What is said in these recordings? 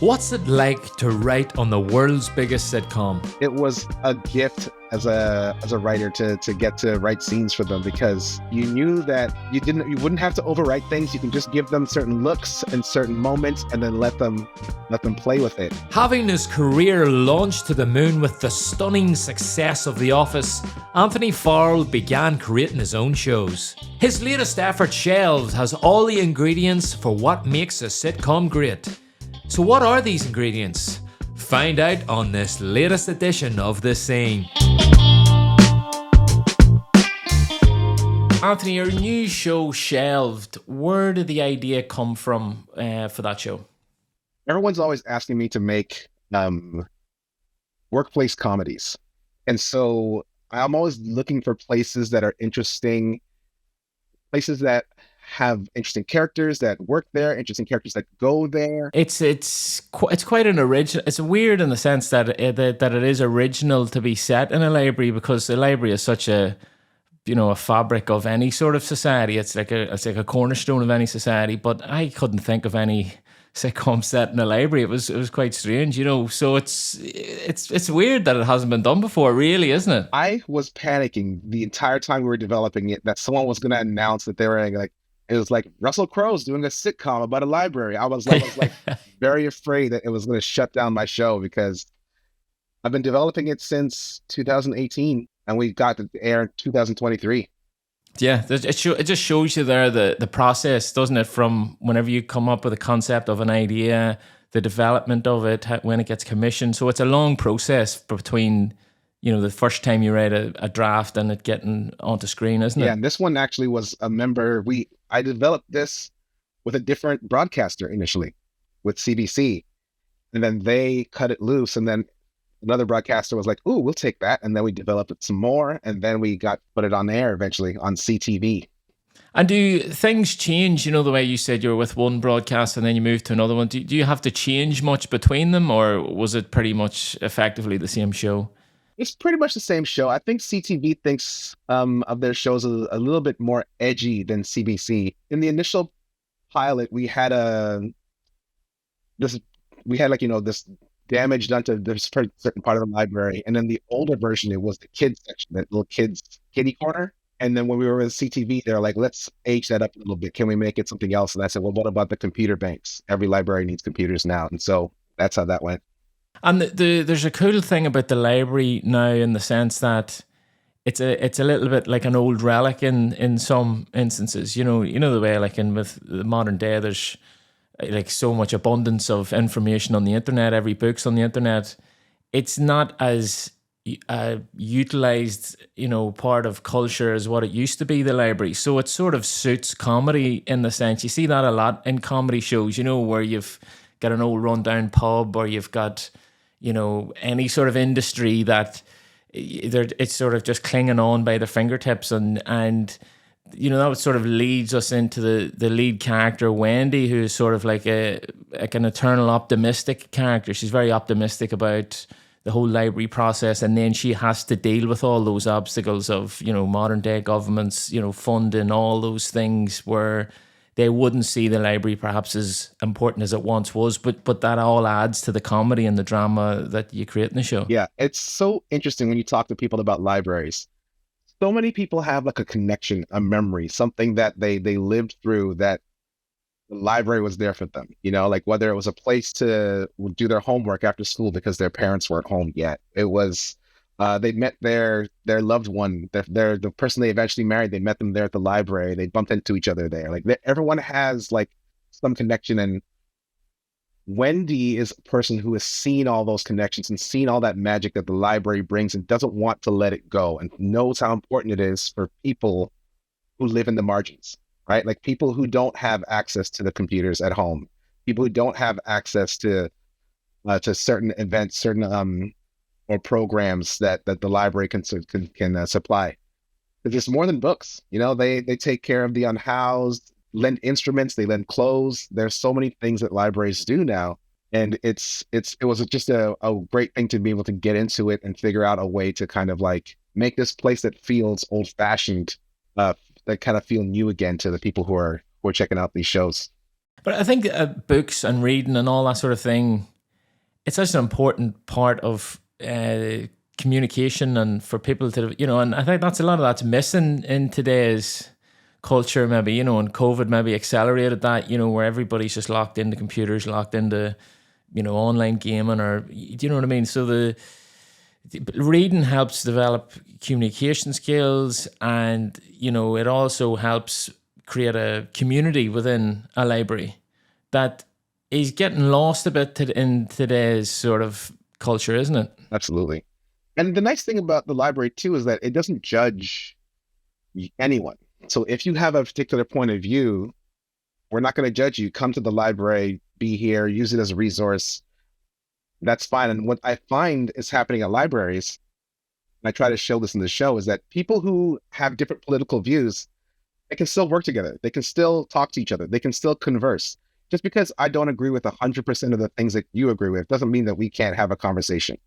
What's it like to write on the world's biggest sitcom? It was a gift as a writer to get to write scenes for them, because you knew that you wouldn't have to overwrite things. You can just give them certain looks and certain moments and then let them play with it. Having his career launched to the moon with the stunning success of The Office, Anthony Farrell began creating his own shows. His latest effort, Shelved, has all the ingredients for what makes a sitcom great. So what are these ingredients? Find out on this latest edition of The Scene. Anthony, your new show, Shelved, where did the idea come from for that show? Everyone's always asking me to make workplace comedies. And so I'm always looking for places that are interesting, places that have interesting characters that work there, interesting characters that go there. It's quite an original. It's weird in the sense that it is original to be set in a library, because the library is such a fabric of any sort of society. It's like a cornerstone of any society. But I couldn't think of any sitcom set in a library. It was quite strange, So it's weird that it hasn't been done before, really, isn't it? I was panicking the entire time we were developing it that someone was going to announce that they were like. It was like Russell Crowe's doing a sitcom about a library. I was like very afraid that it was going to shut down my show, because I've been developing it since 2018 and we got to air in 2023. Yeah, it just shows you there the process, doesn't it? From whenever you come up with a concept of an idea, the development of it, when it gets commissioned. So it's a long process between the first time you write a draft and it getting onto screen, isn't it? Yeah, and this one actually was I developed this with a different broadcaster initially, with CBC. And then they cut it loose. And then another broadcaster was like, ooh, we'll take that. And then we developed it some more. And then we put it on air eventually on CTV. And do things change, the way you said you were with one broadcast and then you moved to another one? Do you have to change much between them, or was it pretty much effectively the same show? It's pretty much the same show. I think CTV thinks of their shows a little bit more edgy than CBC. In the initial pilot, we had this damage done to this certain part of the library, and then the older version, it was the kids section, that little kids kiddie corner. And then when we were with CTV, they're like, let's age that up a little bit. Can we make it something else? And I said, well, what about the computer banks? Every library needs computers now, and so that's how that went. And there's a cool thing about the library now, in the sense that it's a little bit like an old relic in some instances. The way with the modern day, there's like so much abundance of information on the internet. Every book's on the internet. It's not as utilized, part of culture as what it used to be, the library. So it sort of suits comedy in the sense. You see that a lot in comedy shows, where you've got an old rundown pub, or you've got any sort of industry that it's sort of just clinging on by their fingertips, and that sort of leads us into the lead character, Wendy, who's sort of like an eternal optimistic character. She's very optimistic about the whole library process, and then she has to deal with all those obstacles of modern day governments, funding, all those things where they wouldn't see the library perhaps as important as it once was, but that all adds to the comedy and the drama that you create in the show. Yeah, it's so interesting when you talk to people about libraries. So many people have like a connection, a memory, something that they lived through, that the library was there for them. Like whether it was a place to do their homework after school because their parents weren't home yet. It was they met their loved one, the person they eventually married. They met them there at the library. They bumped into each other there. Like everyone has like some connection, and Wendy is a person who has seen all those connections and seen all that magic that the library brings, and doesn't want to let it go, and knows how important it is for people who live in the margins, right? Like people who don't have access to the computers at home, people who don't have access to certain events, certain or programs that the library can supply. It's just more than books. They take care of the unhoused, lend instruments, they lend clothes. There's so many things that libraries do now, and it was just a great thing to be able to get into it and figure out a way to kind of like make this place that feels old fashioned, that kind of feel new again to the people who are checking out these shows. But I think books and reading and all that sort of thing it's such an important part of communication, and for people to, and I think that's a lot of that's missing in today's culture, maybe, and COVID maybe accelerated that, where everybody's just locked into computers, locked into, online gaming, or, do you know what I mean? So the reading helps develop communication skills, and, it also helps create a community within a library that is getting lost a bit in today's sort of culture, isn't it? Absolutely. And the nice thing about the library too is that it doesn't judge anyone. So if you have a particular point of view, we're not going to judge you. Come to the library, be here, use it as a resource. That's fine. And what I find is happening at libraries, and I try to show this in the show, is that people who have different political views, they can still work together. They can still talk to each other. They can still converse. Just because I don't agree with 100% of the things that you agree with doesn't mean that we can't have a conversation.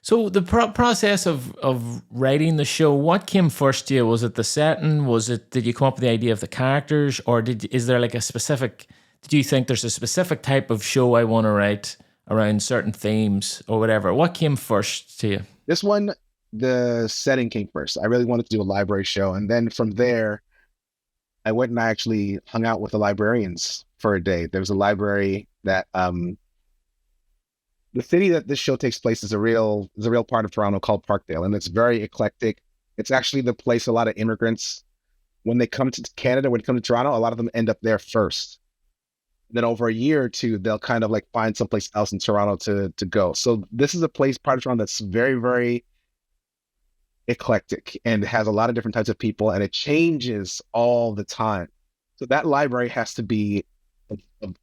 So the process of writing the show, what came first to you? Was it the setting? Did you come up with the idea of the characters, or is there like did you think there's a specific type of show I want to write around certain themes or whatever? What came first to you? This one, the setting came first. I really wanted to do a library show. And then from there, I went and I actually hung out with the librarians for a day. There was a library that, the city that this show takes place is a real part of Toronto called Parkdale, and it's very eclectic. It's actually the place a lot of immigrants, when they come to Canada, when they come to Toronto, a lot of them end up there first. Then over a year or two, they'll kind of like find someplace else in Toronto to go. So this is a place, part of Toronto, that's very, very eclectic and has a lot of different types of people, and it changes all the time. So that library has to be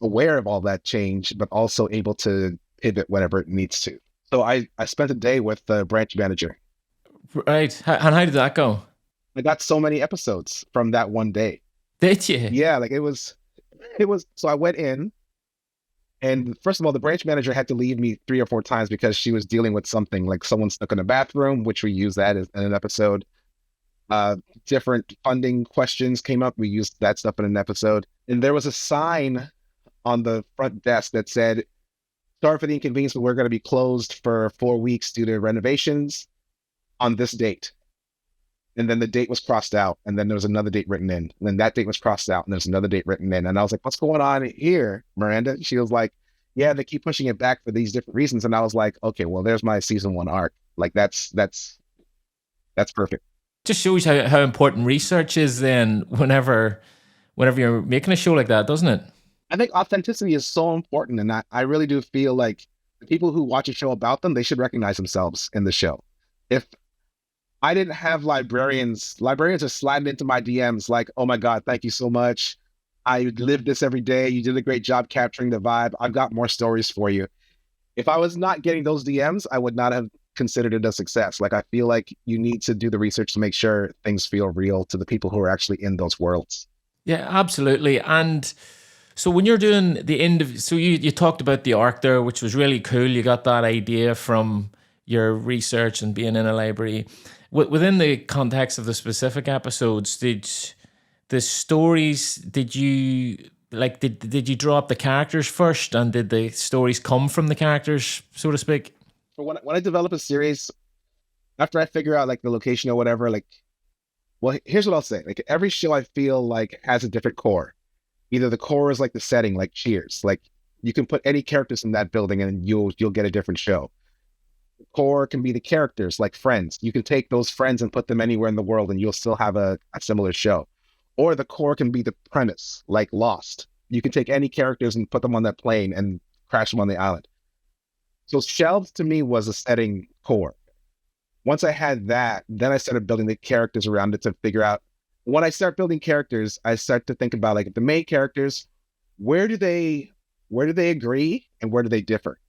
aware of all that change, but also able to pivot whenever it needs to. So I spent a day with the branch manager. Right. And how did that go? I got so many episodes from that one day. Did you? Yeah, like it was, so I went in, and first of all, the branch manager had to leave me 3 or 4 times because she was dealing with something, like someone stuck in a bathroom, which we used that in an episode. Different funding questions came up. We used that stuff in an episode. And there was a sign on the front desk that said, "Sorry for the inconvenience, but we're going to be closed for 4 weeks due to renovations on this date." And then the date was crossed out, and then there was another date written in. And then that date was crossed out, and there's another date written in. And I was like, "What's going on here, Miranda?" She was like, "Yeah, they keep pushing it back for these different reasons." And I was like, "Okay, well, there's my season 1 arc. Like that's perfect." Just shows how important research is then whenever you're making a show like that, doesn't it? I think authenticity is so important, and I really do feel like the people who watch a show about them, they should recognize themselves in the show. If I didn't have librarians are sliding into my DMs like, "Oh my God, thank you so much. I live this every day. You did a great job capturing the vibe. I've got more stories for you." If I was not getting those DMs, I would not have considered it a success. Like, I feel like you need to do the research to make sure things feel real to the people who are actually in those worlds. Yeah, absolutely. And so when you're doing the end of, so you talked about the arc there, which was really cool. You got that idea from your research and being in a library. Within the context of the specific episodes, did you draw up the characters first, and did the stories come from the characters, so to speak? When I develop a series, after I figure out like the location or whatever, like, well, here's what I'll say. Like, every show I feel like has a different core. Either the core is like the setting, like Cheers. Like, you can put any characters in that building and you'll get a different show. The core can be the characters, like Friends. You can take those friends and put them anywhere in the world and you'll still have a similar show. Or the core can be the premise, like Lost. You can take any characters and put them on that plane and crash them on the island. So Shelved to me was a setting core. Once I had that, then I started building the characters around it to figure out. When I start building characters, I start to think about, like, the main characters, where do they agree and where do they differ?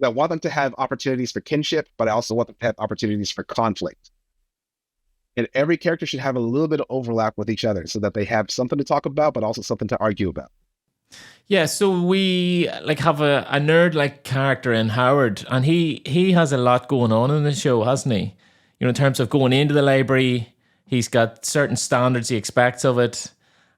I want them to have opportunities for kinship, but I also want them to have opportunities for conflict. And every character should have a little bit of overlap with each other so that they have something to talk about, but also something to argue about. Yeah, so we have a nerd character in Howard, and he has a lot going on in the show, hasn't he? In terms of going into the library, he's got certain standards he expects of it,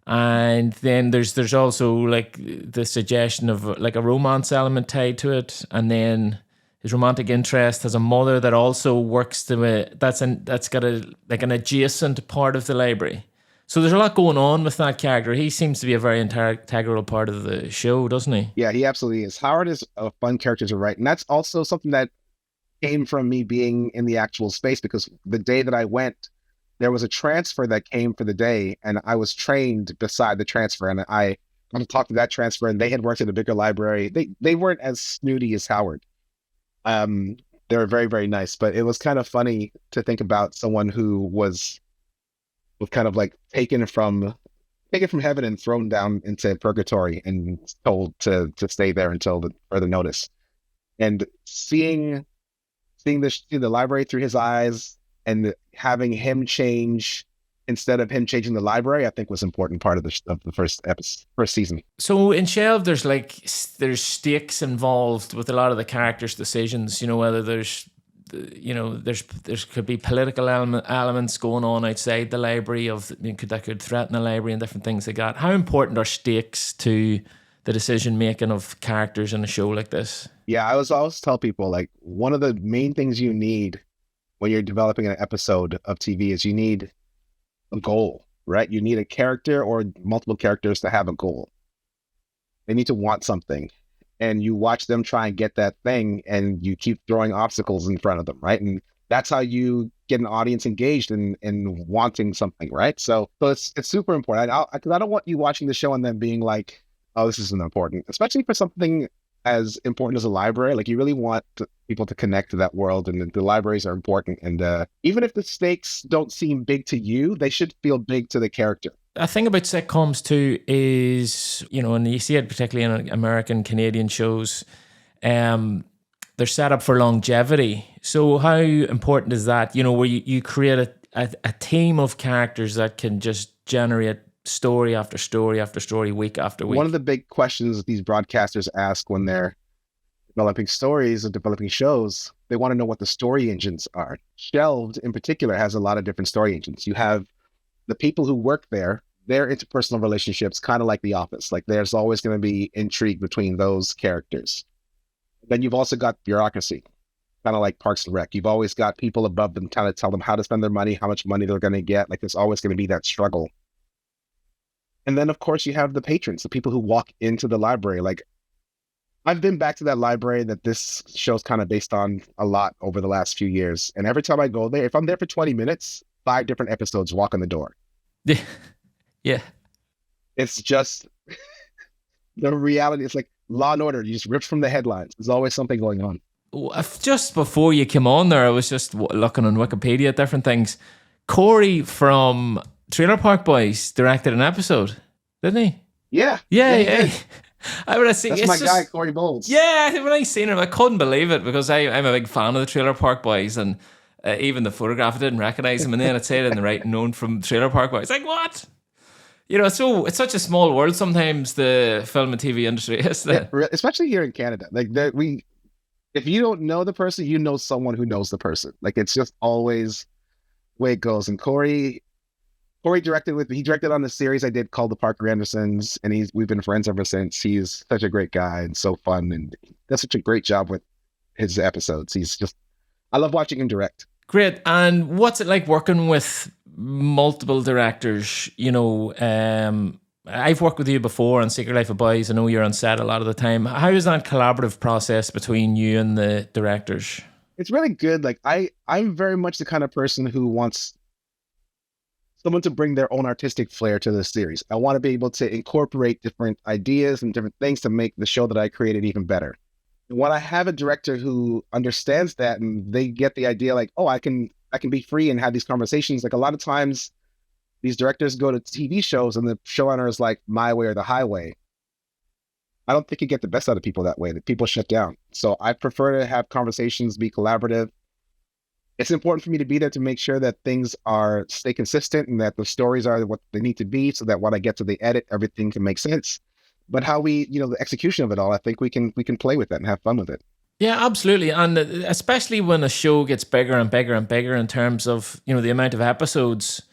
And then there's also like the suggestion of like a romance element tied to it, and then his romantic interest has a mother that also works to it. That's got a like an adjacent part of the library. So there's a lot going on with that character. He seems to be a very integral part of the show, doesn't he? Yeah, he absolutely is. Howard is a fun character to write, and that's also something that came from me being in the actual space, because the day that I went, there was a transfer that came for the day, and I was trained beside the transfer, and I got to talk to that transfer, and they had worked at a bigger library. They weren't as snooty as Howard. They were very, very nice, but it was kind of funny to think about someone who was kind of like taken from heaven and thrown down into purgatory and told to stay there until the further notice. And seeing the library through his eyes and having him change instead of him changing the library, I think was an important part of the first season. So in Shelved, there's stakes involved with a lot of the characters' decisions. You know, whether there's could be political elements going on outside the library that could threaten the library and different things like that. How important are stakes to the decision making of characters in a show like this? Yeah, I always tell people, like, one of the main things you need when you're developing an episode of TV is you need a goal, right? You need a character or multiple characters to have a goal. They need to want something. And you watch them try and get that thing, and you keep throwing obstacles in front of them, right? And that's how you get an audience engaged in wanting something, right? So it's super important. Because I don't want you watching the show and then being like, oh, this isn't important, especially for something as important as a library. Like, you really want people to connect to that world, and the libraries are important. And even if the stakes don't seem big to you, they should feel big to the character. A thing about sitcoms too is, and you see it particularly in American, Canadian shows, they're set up for longevity. So how important is that, where you create a team of characters that can just generate story after story after story, week after week? One of the big questions these broadcasters ask when they're developing stories or developing shows, they want to know what the story engines are. Shelved, in particular, has a lot of different story engines. You have the people who work there, their interpersonal relationships, kind of like The Office. Like, there's always going to be intrigue between those characters. Then you've also got bureaucracy, kind of like Parks and Rec. You've always got people above them trying to tell them how to spend their money, how much money they're going to get. Like, there's always going to be that struggle. And then, of course, you have the patrons, the people who walk into the library. Like, I've been back to that library that this show's kind of based on a lot over the last few years. And every time I go there, if I'm there for 20 minutes, 5 different episodes walk in the door. Yeah. It's just the reality. It's like Law and Order. You just ripped from the headlines. There's always something going on. Just before you came on there, I was just looking on Wikipedia at different things. Corey from Trailer Park Boys directed an episode, didn't he? Yeah. Yeah. I would have seen. That's my guy, Corey Bowles. Yeah, when I seen him, I couldn't believe it, because I'm a big fan of the Trailer Park Boys, and even the photograph, I didn't recognize him, and then it said in the right, known from Trailer Park Boys. Like, what? So it's such a small world sometimes, the film and TV industry, isn't it? Yeah, especially here in Canada. Like, if you don't know the person, you know someone who knows the person. Like, it's just always the way it goes. And Corey directed he directed on the series I did called The Parker Andersons, and we've been friends ever since. He's such a great guy and so fun, and does such a great job with his episodes. I love watching him direct. Great. And what's it like working with multiple directors? I've worked with you before on Secret Life of Boys. I know you're on set a lot of the time. How is that collaborative process between you and the directors? It's really good. Like, I'm very much the kind of person who wants someone to bring their own artistic flair to the series. I want to be able to incorporate different ideas and different things to make the show that I created even better. When I have a director who understands that, and they get the idea, like, oh, I can be free and have these conversations. Like, a lot of times these directors go to TV shows and the showrunner is like, my way or the highway. I don't think you get the best out of people that way. That people shut down. So I prefer to have conversations, be collaborative. It's important for me to be there to make sure that things stay consistent and that the stories are what they need to be, so that when I get to the edit, everything can make sense. But how the execution of it all, I think we can play with that and have fun with it. Yeah, absolutely. And especially when a show gets bigger and bigger and bigger in terms of, the amount of episodes,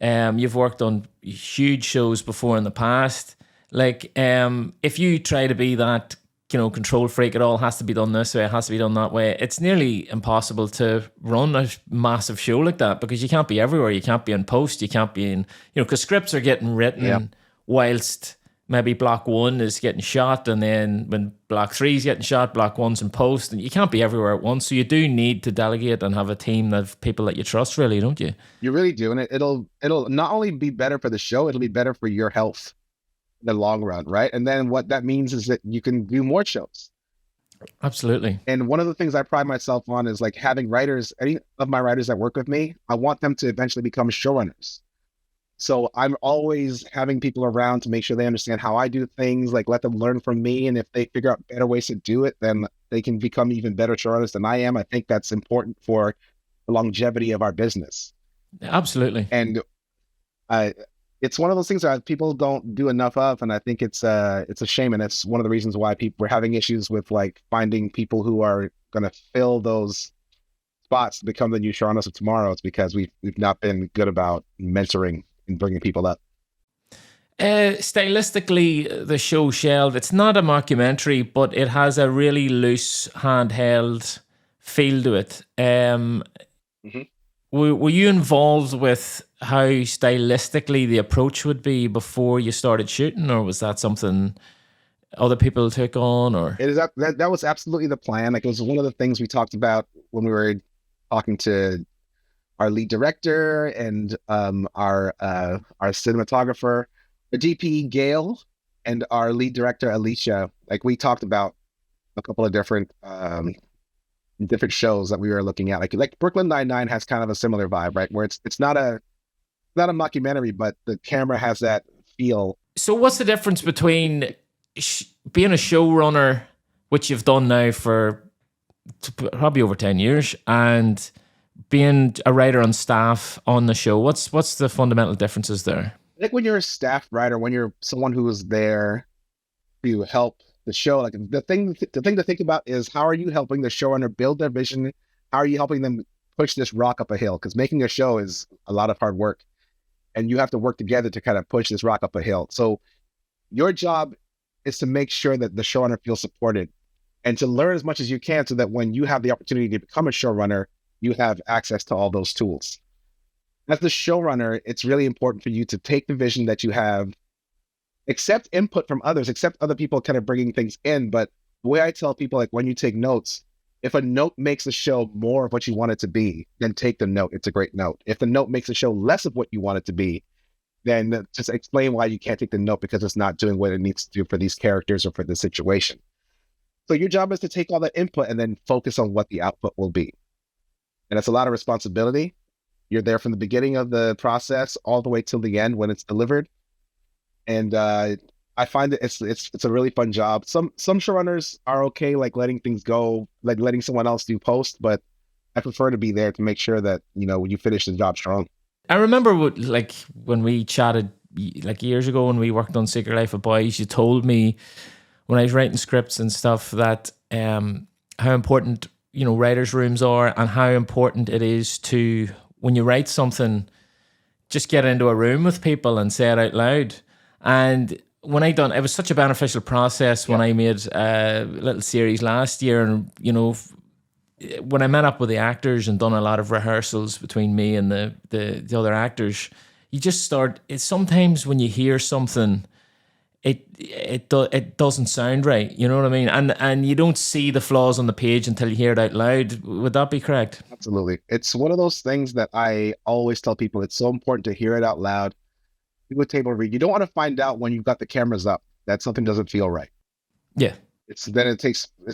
You've worked on huge shows before in the past. Like, if you try to be that, control freak, it all has to be done this way, it has to be done that way. It's nearly impossible to run a massive show like that because you can't be everywhere. You can't be in post. You can't be in, because scripts are getting written whilst maybe block 1 is getting shot, and then when block 3 is getting shot, block 1's in post, and you can't be everywhere at once. So you do need to delegate and have a team of people that you trust, really, don't you? You really do, and it'll not only be better for the show, it'll be better for your health in the long run, right? And then what that means is that you can do more shows. Absolutely. And one of the things I pride myself on is like having writers, any of my writers that work with me, I want them to eventually become showrunners. So I'm always having people around to make sure they understand how I do things, like let them learn from me. And if they figure out better ways to do it, then they can become even better showrunners than I am. I think that's important for the longevity of our business. Absolutely. And it's one of those things that people don't do enough of. And I think it's a shame. And it's one of the reasons why we're having issues with like finding people who are going to fill those spots to become the new showrunners of tomorrow. It's because we've not been good about mentoring and bringing people up. Stylistically, the show Shelved, it's not a mockumentary, but it has a really loose, handheld feel to it. Were you involved with how stylistically the approach would be before you started shooting, or was that something other people took on? Or it is that was absolutely the plan. Like, it was one of the things we talked about when we were talking to our lead director and our cinematographer, the DP Gail, and our lead director Alicia. Like, we talked about a couple of different shows that we were looking at. Like Brooklyn Nine-Nine has kind of a similar vibe, right? Where it's not a mockumentary, but the camera has that feel. So what's the difference between being a showrunner, which you've done now for probably over 10 years, and being a writer on staff on the show? What's the fundamental differences there? Like, when you're a staff writer, when you're someone who is there to help the show, like the thing to think about is, how are you helping the showrunner build their vision? How are you helping them push this rock up a hill? Because making a show is a lot of hard work, and you have to work together to kind of push this rock up a hill. So your job is to make sure that the showrunner feels supported and to learn as much as you can, so that when you have the opportunity to become a showrunner, you have access to all those tools. As the showrunner, it's really important for you to take the vision that you have, accept input from others, accept other people kind of bringing things in. But the way I tell people, like, when you take notes, if a note makes the show more of what you want it to be, then take the note. It's a great note. If the note makes the show less of what you want it to be, then just explain why you can't take the note, because it's not doing what it needs to do for these characters or for the situation. So your job is to take all that input and then focus on what the output will be. And it's a lot of responsibility. You're there from the beginning of the process all the way till the end when it's delivered. And I find that it's a really fun job. Some showrunners are okay, like letting things go, like letting someone else do post, but I prefer to be there to make sure that, when you finish the job strong. I remember when we chatted like years ago when we worked on Secret Life of Boys, you told me when I was writing scripts and stuff that how important writers' rooms are, and how important it is to, when you write something, just get into a room with people and say it out loud. And when it was such a beneficial process when I made a little series last year, and when I met up with the actors and done a lot of rehearsals between me and the other actors, you just start. It's sometimes when you hear something, it doesn't sound right. You know what I mean? And you don't see the flaws on the page until you hear it out loud. Would that be correct? Absolutely. It's one of those things that I always tell people. It's so important to hear it out loud. Do a table read. You don't want to find out when you've got the cameras up that something doesn't feel right. Yeah. It's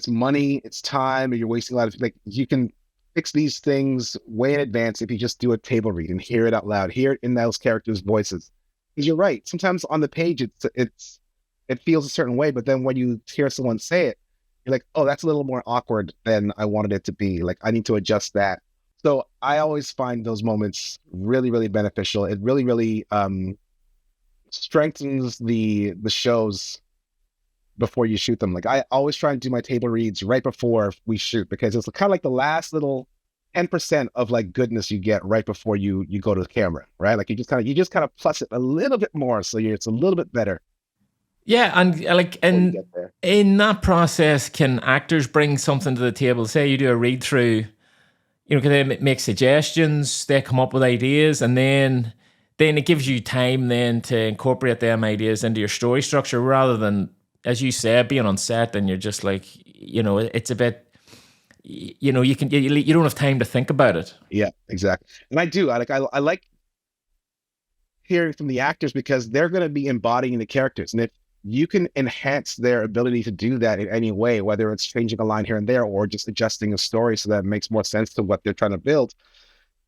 money, it's time, and you're wasting a lot of, like, you can fix these things way in advance if you just do a table read and hear it out loud, hear it in those characters' voices. Because you're right. Sometimes on the page it feels a certain way, but then when you hear someone say it, you're like, oh, that's a little more awkward than I wanted it to be. Like, I need to adjust that. So I always find those moments really, really beneficial. It really, really strengthens the shows before you shoot them. Like, I always try and do my table reads right before we shoot, because it's kind of like the last little 10% of like goodness you get right before you go to the camera, right? Like you just kind of plus it a little bit more, so it's a little bit better Yeah, and like before you in get there. in that process, can actors bring something to the table? Say you do a read through, can they make suggestions? They come up with ideas, and then it gives you time then to incorporate them ideas into your story structure, rather than, as you said, being on set and you're just like, it's a bit, you don't have time to think about it. Yeah, exactly. And I like hearing from the actors because they're going to be embodying the characters, and if you can enhance their ability to do that in any way, whether it's changing a line here and there or just adjusting a story so that it makes more sense to what they're trying to build.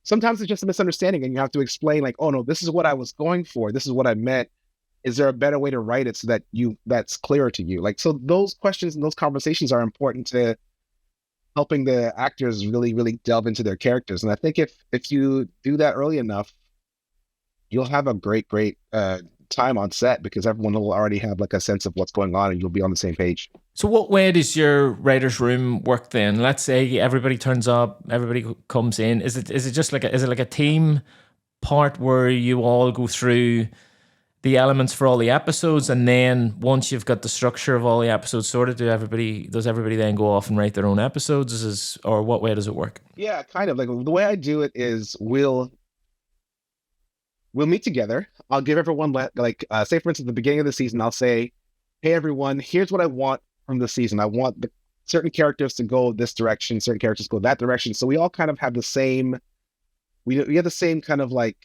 Sometimes it's just a misunderstanding and you have to explain like, oh no, this is what I was going for. This is what I meant. Is there a better way to write it so that that's clearer to you? Like, so those questions and those conversations are important to helping the actors really, really delve into their characters. And I think if you do that early enough, you'll have a great time on set because everyone will already have like a sense of what's going on and you'll be on the same page. So what way does your writer's room work then? Let's say everybody turns up, everybody comes in. Is it just like a team part where you all go through the elements for all the episodes, and then once you've got the structure of all the episodes sorted, does everybody then go off and write their own episodes? Or what way does it work? Yeah, kind of. Like the way I do it is we'll meet together. I'll give everyone say for instance, at the beginning of the season, I'll say, hey everyone, here's what I want from the season. I want the certain characters to go this direction, certain characters go that direction. So we all kind of have the same, we have the same kind of like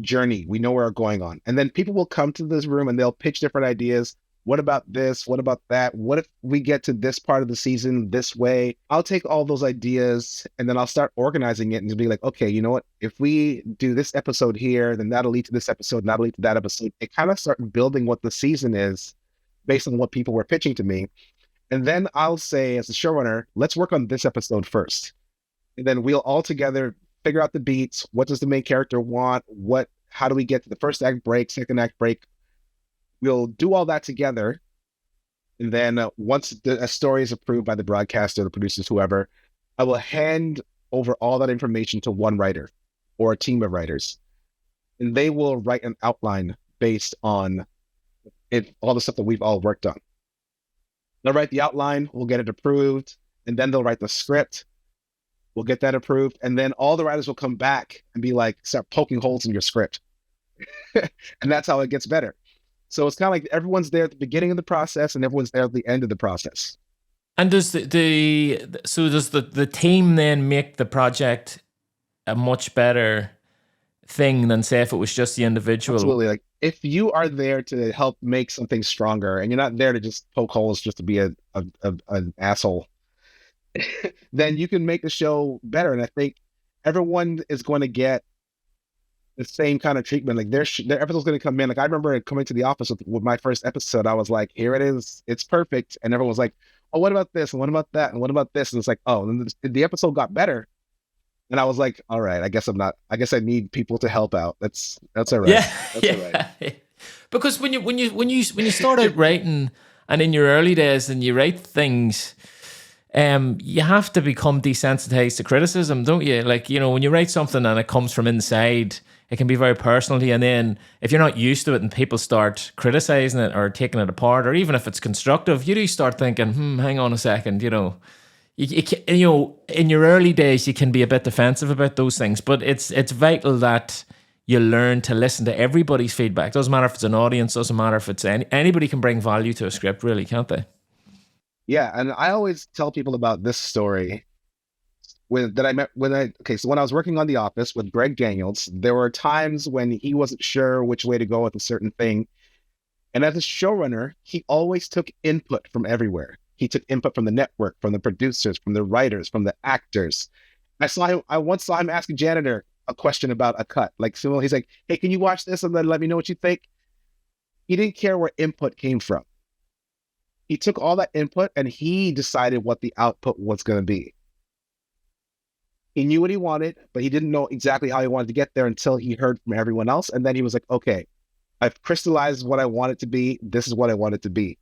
journey. We know where we're going on. And then people will come to this room and they'll pitch different ideas. What about this? What about that? What if we get to this part of the season this way? I'll take all those ideas and then I'll start organizing it and be like, okay, you know what? If we do this episode here, then that'll lead to this episode, and that'll lead to that episode. It kind of start building what the season is based on what people were pitching to me. And then I'll say, as a showrunner, let's work on this episode first. And then we'll all together figure out the beats. What does the main character want? How do we get to the first act break, second act break? We'll do all that together. And then once a story is approved by the broadcaster, the producers, whoever, I will hand over all that information to one writer or a team of writers. And they will write an outline based on all the stuff that we've all worked on. They'll write the outline, we'll get it approved, and then they'll write the script. We'll get that approved, and then all the writers will come back and be like, start poking holes in your script. And that's how it gets better. So it's kind of like everyone's there at the beginning of the process and everyone's there at the end of the process. And does does the team then make the project a much better thing than say if it was just the individual? Absolutely. Like if you are there to help make something stronger and you're not there to just poke holes just to be an asshole, then you can make the show better. And I think everyone is going to get the same kind of treatment. Like their episode's going to come in. Like I remember coming to the office with my first episode. I was like, here it is. It's perfect. And everyone was like, oh, what about this? And what about that? And what about this? And it's like, oh, and the episode got better. And I was like, all right, I guess I need people to help out. That's all right. Yeah. That's yeah. all right. Because when you start out writing and in your early days and you write things, you have to become desensitized to criticism, don't you? Like, when you write something and it comes from inside, it can be very personal to you. And then if you're not used to it and people start criticizing it or taking it apart, or even if it's constructive, you do start thinking, hang on a second, You in your early days, you can be a bit defensive about those things, but it's vital that you learn to listen to everybody's feedback. Doesn't matter if it's an audience, doesn't matter if it's anybody can bring value to a script, really, can't they? Yeah, and I always tell people about this story so when I was working on The Office with Greg Daniels, there were times when he wasn't sure which way to go with a certain thing. And as a showrunner, he always took input from everywhere. He took input from the network, from the producers, from the writers, from the actors. I once saw him ask a janitor a question about a cut. Like, so he's like, hey, can you watch this and then let me know what you think? He didn't care where input came from. He took all that input and he decided what the output was going to be. He knew what he wanted, but he didn't know exactly how he wanted to get there until he heard from everyone else. And then he was like, okay, I've crystallized what I want it to be. This is what I want it to be.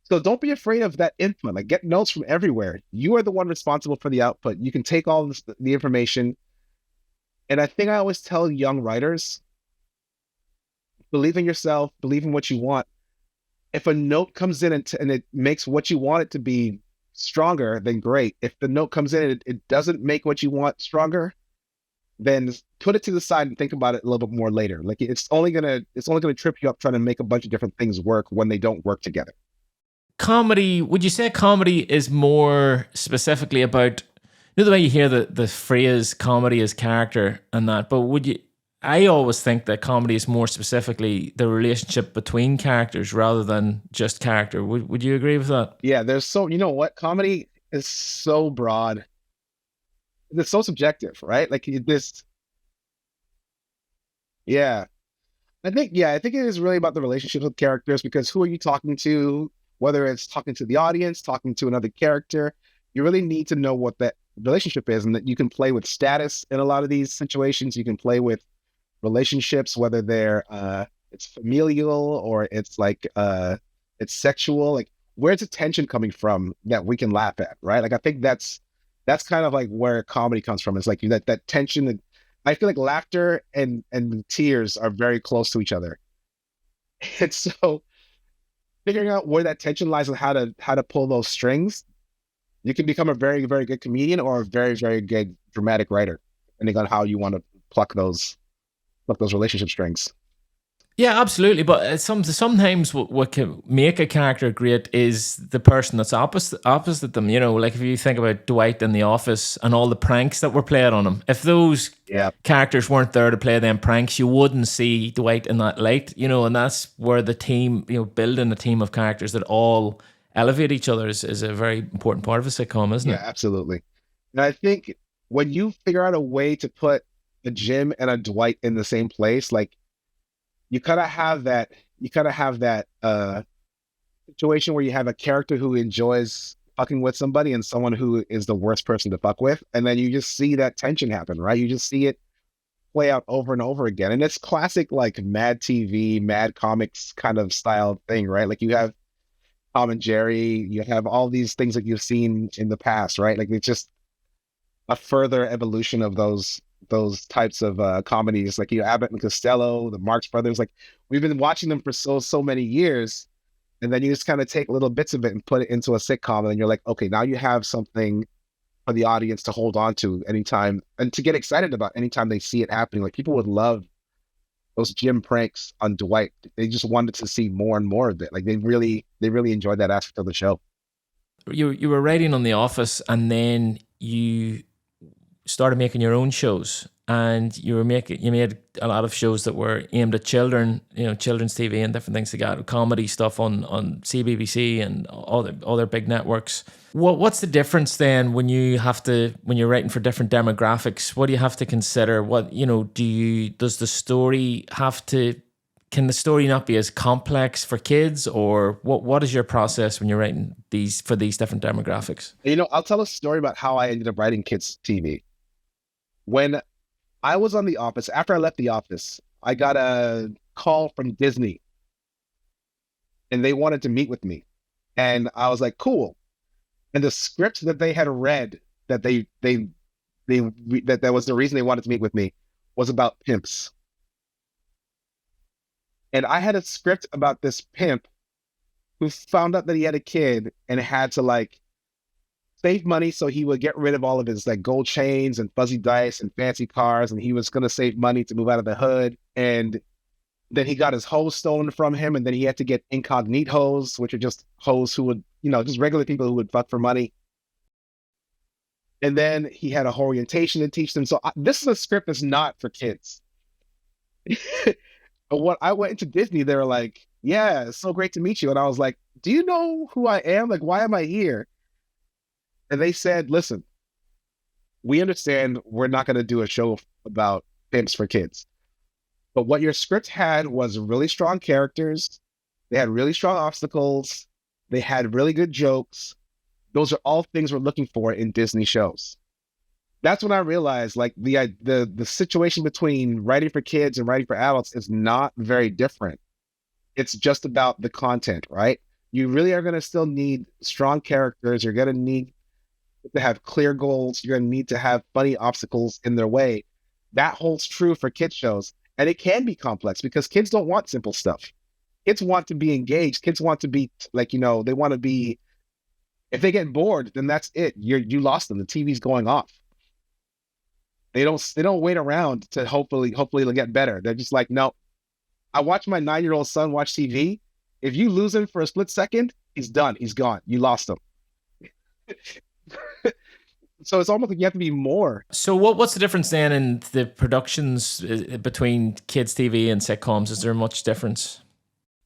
So don't be afraid of that input. Like get notes from everywhere. You are the one responsible for the output. You can take all this, the information. And I think I always tell young writers, believe in yourself, believe in what you want. If a note comes in and it makes what you want it to be stronger, then great. If the note comes in and it doesn't make what you want stronger, then put it to the side and think about it a little bit more later. Like it's only gonna trip you up trying to make a bunch of different things work when they don't work together. Comedy, would you say comedy is more specifically about, you know, the way you hear the phrase comedy is character and that, but would you, I always think that comedy is more specifically the relationship between characters rather than just character. Would you agree with that? Yeah, you know what? Comedy is so broad. It's so subjective, right? Like this, yeah. I think it is really about the relationships with characters because who are you talking to? Whether it's talking to the audience, talking to another character, you really need to know what that relationship is, and that you can play with status in a lot of these situations. You can play with relationships, whether they're it's familial or it's like it's sexual. Like where's the tension coming from that we can laugh at, right? Like I think that's kind of like where comedy comes from. It's like that tension. And I feel like laughter and tears are very close to each other. And so figuring out where that tension lies and how to pull those strings, you can become a very, very good comedian or a very, very good dramatic writer, depending on how you want to pluck those relationship strings. Yeah, absolutely. But sometimes what can make a character great is the person that's opposite them. You know, like if you think about Dwight in The Office and all the pranks that were played on him, if those Yeah. characters weren't there to play them pranks, you wouldn't see Dwight in that light. You know, and that's where the team, you know, building a team of characters that all elevate each other is a very important part of a sitcom, isn't Yeah, it? absolutely. And I think when you figure out a way to put a Jim and a Dwight in the same place, like you kind of have that situation where you have a character who enjoys fucking with somebody and someone who is the worst person to fuck with, and then you just see that tension happen, right? You just see it play out over and over again. And it's classic like Mad TV, Mad Comics kind of style thing, right? Like you have Tom and Jerry, you have all these things that you've seen in the past, right? Like it's just a further evolution of those types of comedies, like Abbott and Costello, the Marx Brothers. Like we've been watching them for so many years, and then you just kind of take little bits of it and put it into a sitcom, and then you're like, okay, now you have something for the audience to hold on to anytime and to get excited about anytime they see it happening. Like people would love those Jim pranks on Dwight. They just wanted to see more and more of it. Like they really enjoyed that aspect of the show. You were writing on The Office, and then you started making your own shows, and you made a lot of shows that were aimed at children, you know, children's TV and different things like that, comedy stuff on CBBC and all the other big networks. What's the difference then when you're writing for different demographics? What do you have to consider? What, you know, does the story can the story not be as complex for kids, or what is your process when you're writing for these different demographics? I'll tell a story about how I ended up writing kids TV. When I was on The Office, after I left The Office, I got a call from Disney and they wanted to meet with me. And I was like, cool. And the script that they had read that that was the reason they wanted to meet with me was about pimps. And I had a script about this pimp who found out that he had a kid and had to like save money so he would get rid of all of his like gold chains and fuzzy dice and fancy cars, and he was going to save money to move out of the hood. And then he got his hoes stolen from him, and then he had to get incognito hoes, which are just hoes who would, just regular people who would fuck for money. And then he had a orientation to teach them. So this is a script that's not for kids. But when I went into Disney, they were like, yeah, it's so great to meet you. And I was like, do you know who I am? Like, why am I here? And they said, listen, we understand we're not going to do a show about pimps for kids. But what your script had was really strong characters. They had really strong obstacles. They had really good jokes. Those are all things we're looking for in Disney shows. That's when I realized like the situation between writing for kids and writing for adults is not very different. It's just about the content, right? You really are going to still need strong characters. You're going to need to have clear goals. You're going to need to have funny obstacles in their way. That holds true for kids shows. And it can be complex because kids don't want simple stuff. Kids want to be engaged. Kids want to be like, they want to be, if they get bored, then that's it. You lost them. The TV's going off. They don't wait around to hopefully they'll get better. They're just like, no, I watch my 9-year-old son watch TV. If you lose him for a split second, he's done. He's gone. You lost him. So it's almost like you have to be more. So what's the difference then in the productions between kids TV and sitcoms? Is there much difference?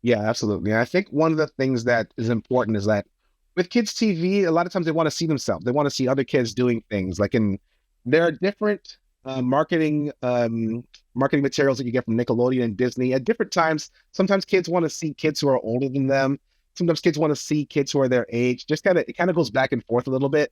Yeah, absolutely. And I think one of the things that is important is that with kids TV, a lot of times they want to see themselves. They want to see other kids doing things. There are different marketing materials that you get from Nickelodeon and Disney at different times. Sometimes kids want to see kids who are older than them. Sometimes kids want to see kids who are their age. It kind of goes back and forth a little bit.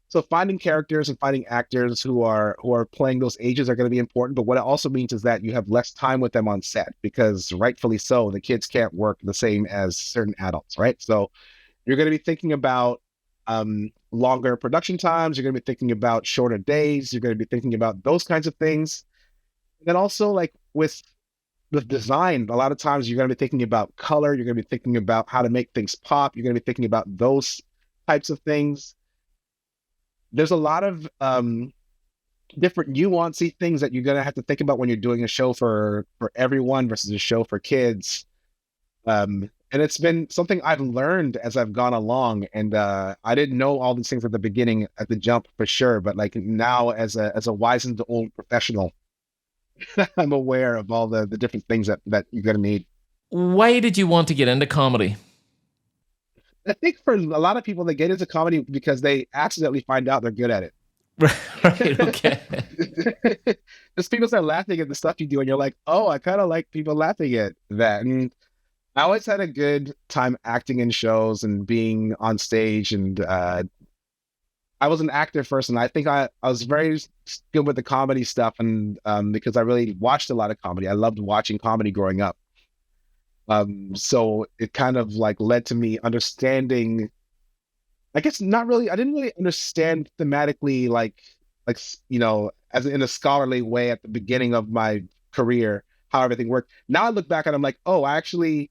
So finding characters and finding actors who are playing those ages are going to be important. But what it also means is that you have less time with them on set, because rightfully so, the kids can't work the same as certain adults, right? So you're going to be thinking about longer production times. You're going to be thinking about shorter days. You're going to be thinking about those kinds of things. And then also, like with design, a lot of times you're going to be thinking about color. You're going to be thinking about how to make things pop. You're going to be thinking about those types of things. There's a lot of different nuancey things that you're going to have to think about when you're doing a show for everyone versus a show for kids. And it's been something I've learned as I've gone along. And I didn't know all these things at the beginning, at the jump, for sure. But like now, as a wizened old professional, I'm aware of all the different things that you're going to need. Why did you want to get into comedy? I think for a lot of people, they get into comedy because they accidentally find out they're good at it. Right, okay. Just people start laughing at the stuff you do, and you're like, oh, I kind of like people laughing at that. And I always had a good time acting in shows and being on stage. And I was an actor first, and I think I was very good with the comedy stuff, and because I really watched a lot of comedy. I loved watching comedy growing up. So it kind of like led to me understanding, I guess not really, I didn't really understand thematically, as in a scholarly way at the beginning of my career, how everything worked. Now I look back and I'm like, oh, I actually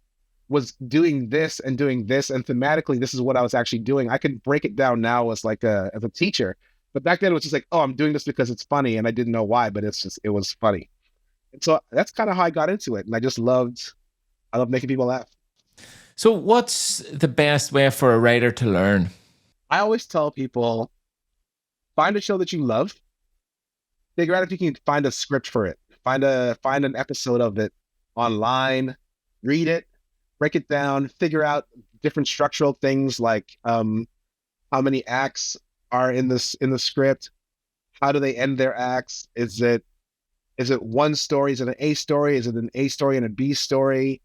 was doing this, and thematically, this is what I was actually doing. I can break it down now as a teacher. But back then it was just like, oh, I'm doing this because it's funny, and I didn't know why, but it was funny. And so that's kind of how I got into it. And I love making people laugh. So what's the best way for a writer to learn? I always tell people, find a show that you love. Figure out if you can find a script for it. Find an episode of it online, read it, break it down, figure out different structural things like how many acts are in the script. How do they end their acts? Is it one story? Is it an A story? Is it an A story and a B story?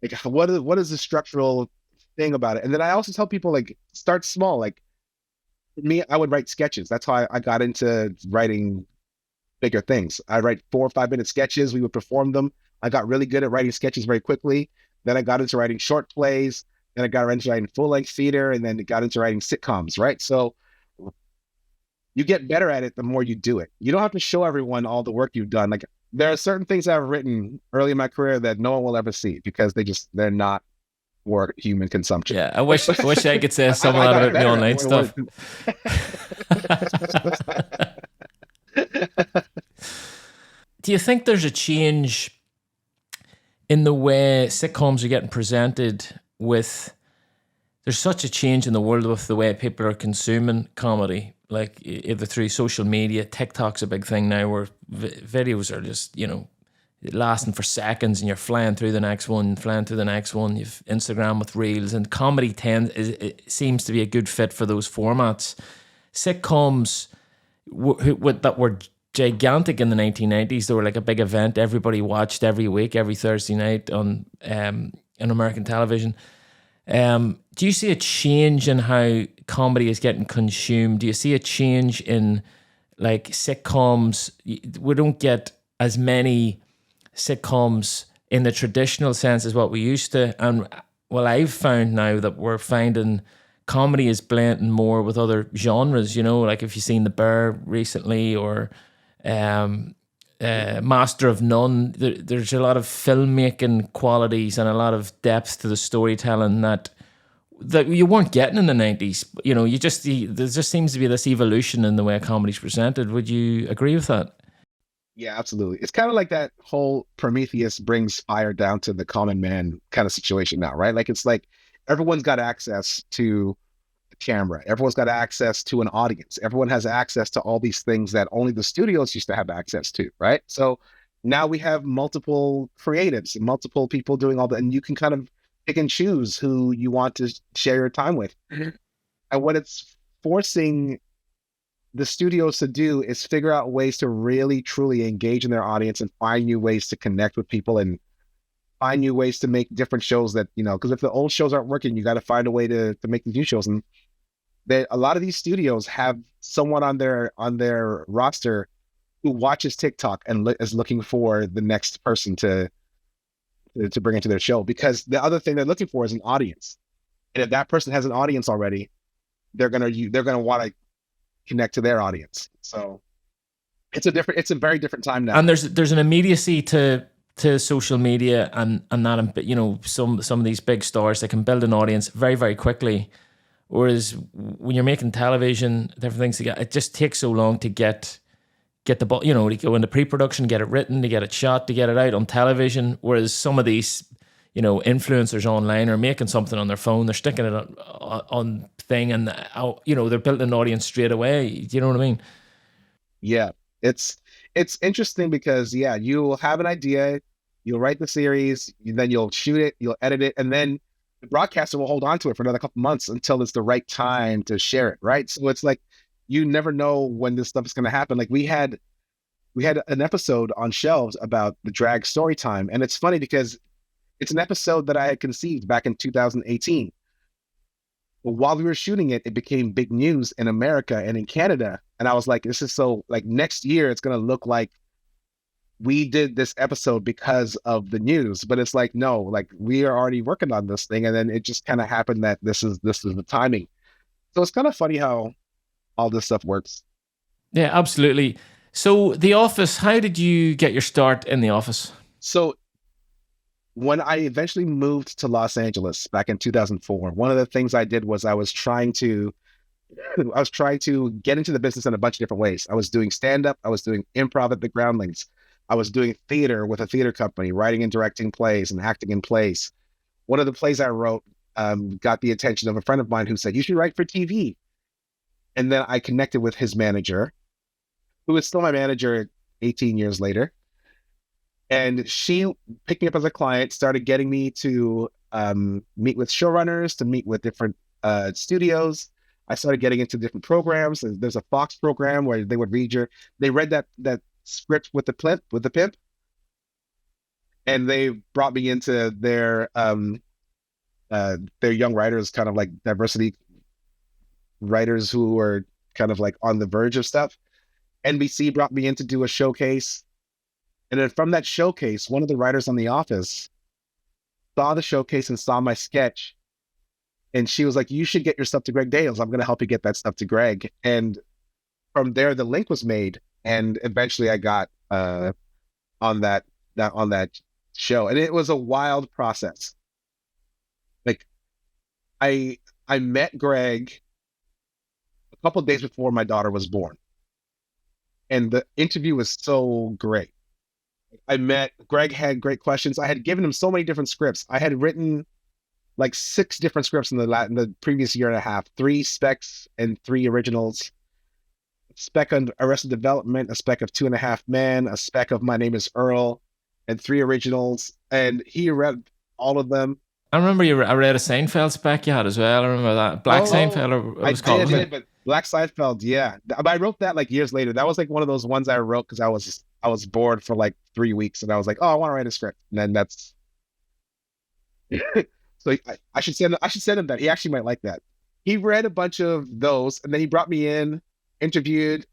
Like, what is the structural thing about it? And then I also tell people, like, start small. Like, for me, I would write sketches. That's how I got into writing bigger things. I write 4 or 5 minute sketches. We would perform them. I got really good at writing sketches very quickly. Then I got into writing short plays. Then I got into writing full length theater, and then got into writing sitcoms. Right, so you get better at it the more you do it. You don't have to show everyone all the work you've done. Like, there are certain things I've written early in my career that no one will ever see because they're not for human consumption. Yeah, I wish I could say some of that about the online stuff. Do you think there's a change in the way sitcoms are getting presented? There's such a change in the world with the way people are consuming comedy, like either through social media. TikTok's a big thing now, where videos are just, lasting for seconds, and you're flying through the next one. You've Instagram with reels, and comedy it seems to be a good fit for those formats. Sitcoms that were gigantic in the 1990s. They were like a big event. Everybody watched every week, every Thursday night on American television. Do you see a change in how comedy is getting consumed? Do you see a change in like sitcoms? We don't get as many sitcoms in the traditional sense as what we used to. And well, I've found now that we're finding comedy is blending more with other genres. You know, like if you've seen The Bear recently, or um, Master of None, there's a lot of filmmaking qualities and a lot of depth to the storytelling that you weren't getting in the 90s. You know, there just seems to be this evolution in the way comedy's presented. Would you agree with that? Yeah, absolutely. It's kind of like that whole Prometheus brings fire down to the common man kind of situation now, right? Like it's like everyone's got access to the camera. Everyone's got access to an audience. Everyone has access to all these things that only the studios used to have access to, right? So now we have multiple creatives, multiple people doing all that, and you can kind of pick and choose who you want to share your time with. And what it's forcing the studios to do is figure out ways to really truly engage in their audience and find new ways to connect with people and find new ways to make different shows that, you know, because if the old shows aren't working, you got to find a way to make these new shows. And a lot of these studios have someone on their roster who watches TikTok and is looking for the next person to bring into their show, because the other thing they're looking for is an audience. And if that person has an audience already, they're gonna want to connect to their audience. So it's a very different time now. And there's an immediacy to social media and that, you know, some of these big stars that can build an audience very, very quickly. Whereas when you're making television, different things, it just takes so long to get the ball, you know, to go into pre-production, get it written, to get it shot, to get it out on television. Whereas some of these, you know, influencers online are making something on their phone, they're sticking it on thing, and you know, they're building an audience straight away. Do you know what I mean? Yeah, it's interesting because yeah, you'll have an idea, you'll write the series, then you'll shoot it, you'll edit it, and then the broadcaster will hold on to it for another couple months until it's the right time to share it, right? So it's like you never know when this stuff is going to happen. Like we had an episode on Shelved about the drag story time, and it's funny because it's an episode that I had conceived back in 2018. But while we were shooting it, it became big news in America and in Canada. And I was like, this is so, like, next year it's going to look like we did this episode because of the news. But it's like, no, like we are already working on this thing. And then it just kind of happened that this is the timing. So it's kind of funny how all this stuff works. Yeah, absolutely. So The Office, how did you get your start in The Office? So when I eventually moved to Los Angeles back in 2004, one of the things I did was I was trying to get into the business in a bunch of different ways. I was doing stand-up, I was doing improv at the Groundlings, I was doing theater with a theater company, writing and directing plays and acting in plays. One of the plays I wrote got the attention of a friend of mine who said, "You should write for TV." And then I connected with his manager, who is still my manager 18 years later. And she picked me up as a client, started getting me to meet with showrunners, to meet with different studios. I started getting into different programs. There's a Fox program where they would they read that script with the pimp, and they brought me into their young writers, kind of like diversity writers who were kind of like on the verge of stuff. NBC brought me in to do a showcase. And then from that showcase, one of the writers on The Office saw the showcase and saw my sketch. And she was like, "You should get your stuff to Greg Dales. I'm going to help you get that stuff to Greg." And from there, the link was made. And eventually I got on that show. And it was a wild process. Like I met Greg a couple of days before my daughter was born. And the interview was so great. Greg had great questions. I had given him so many different scripts. I had written like 6 different scripts in the previous year and a half, 3 specs and 3 originals, a spec on Arrested Development, a spec of 2.5 Men, a spec of My Name is Earl, and 3 originals. And he read all of them. I remember I read a Seinfeld spec you had as well. I remember that. Black Seinfeld, or it was called, wasn't it? But Black Seinfeld, yeah. But I wrote that like years later. That was like one of those ones I wrote because I was bored for like 3 weeks, and I was like, "Oh, I want to write a script." And then that's so I should send him that. He actually might like that. He read a bunch of those, and then he brought me in, interviewed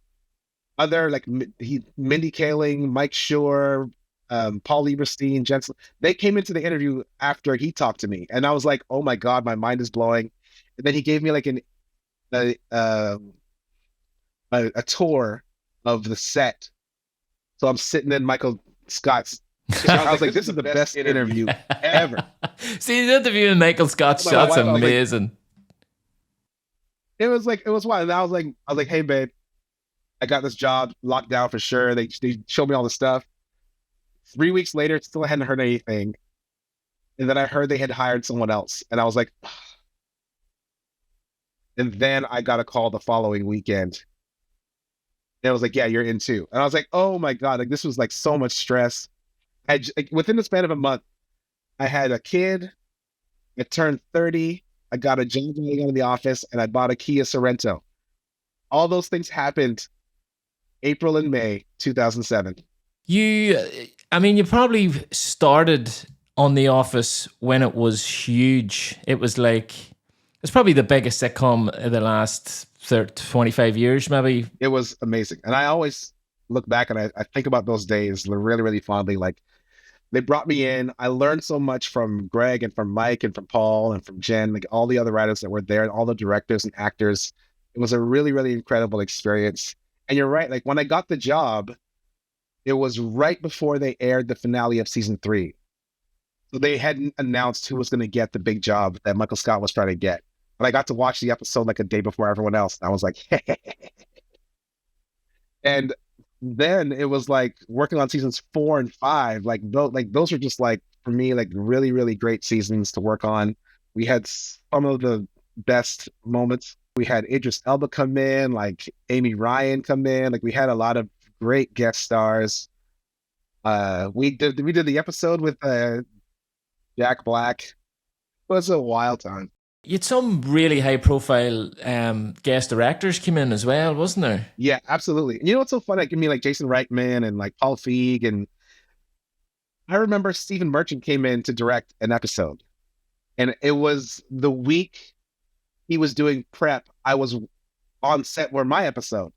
other like Mindy Kaling, Mike Schur, Paul Lieberstein, Jensen, they came into the interview after he talked to me, and I was like, "Oh my God, my mind is blowing." And then he gave me like a, uh, a tour of the set. So I'm sitting in Michael Scott's. I was like, "This is the best interview ever." See, the interview with Michael Scott shot's amazing. It was wild. And I was like, "Hey, babe, I got this job locked down for sure." They showed me all the stuff. 3 weeks later, still hadn't heard anything. And then I heard they had hired someone else. And I was like, ugh. And then I got a call the following weekend. And I was like, "Yeah, you're in too." And I was like, "Oh my God." Like, this was like so much stress. Like, within the span of a month, I had a kid. I turned 30. I got a job when I got in the office, and I bought a Kia Sorento. All those things happened April and May 2007. You probably started on The Office when it was huge. It was like, it's probably the biggest sitcom of the last 25 years, maybe. It was amazing. And I always look back and I think about those days really, really fondly. Like, they brought me in. I learned so much from Greg and from Mike and from Paul and from Jen, like all the other writers that were there and all the directors and actors. It was a really, really incredible experience. And you're right. Like, when I got the job, it was right before they aired the finale of season 3. So they hadn't announced who was going to get the big job that Michael Scott was trying to get. But I got to watch the episode like a day before everyone else. And I was like, and then it was like working on seasons 4 and 5. Like those were just like, for me, like really, really great seasons to work on. We had some of the best moments. We had Idris Elba come in, like Amy Ryan come in. Like, we had a lot of great guest stars. We did the episode with Jack Black. It was a wild time. You had some really high profile guest directors come in as well, wasn't there? Yeah, absolutely. And you know what's so funny? Like, I mean, like Jason Reitman and like Paul Feig, and I remember Stephen Merchant came in to direct an episode, and it was the week he was doing prep. I was on set for my episode.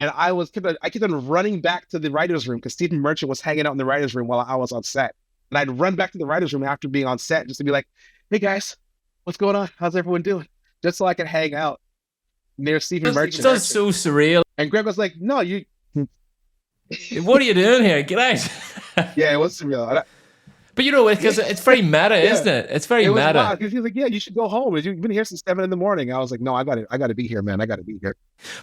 And I kept on running back to the writer's room because Stephen Merchant was hanging out in the writer's room while I was on set. And I'd run back to the writer's room after being on set just to be like, "Hey guys, what's going on? How's everyone doing?" Just so I could hang out near Stephen Merchant. It's so surreal. And Greg was like, "No, you." What are you doing here? Get out. Yeah, it was surreal. But you know, because it's very meta, isn't it? It's very meta. Because he was like, "Yeah, you should go home. You've been here since 7 a.m. I was like, "No, I got to be here, man. I got to be here."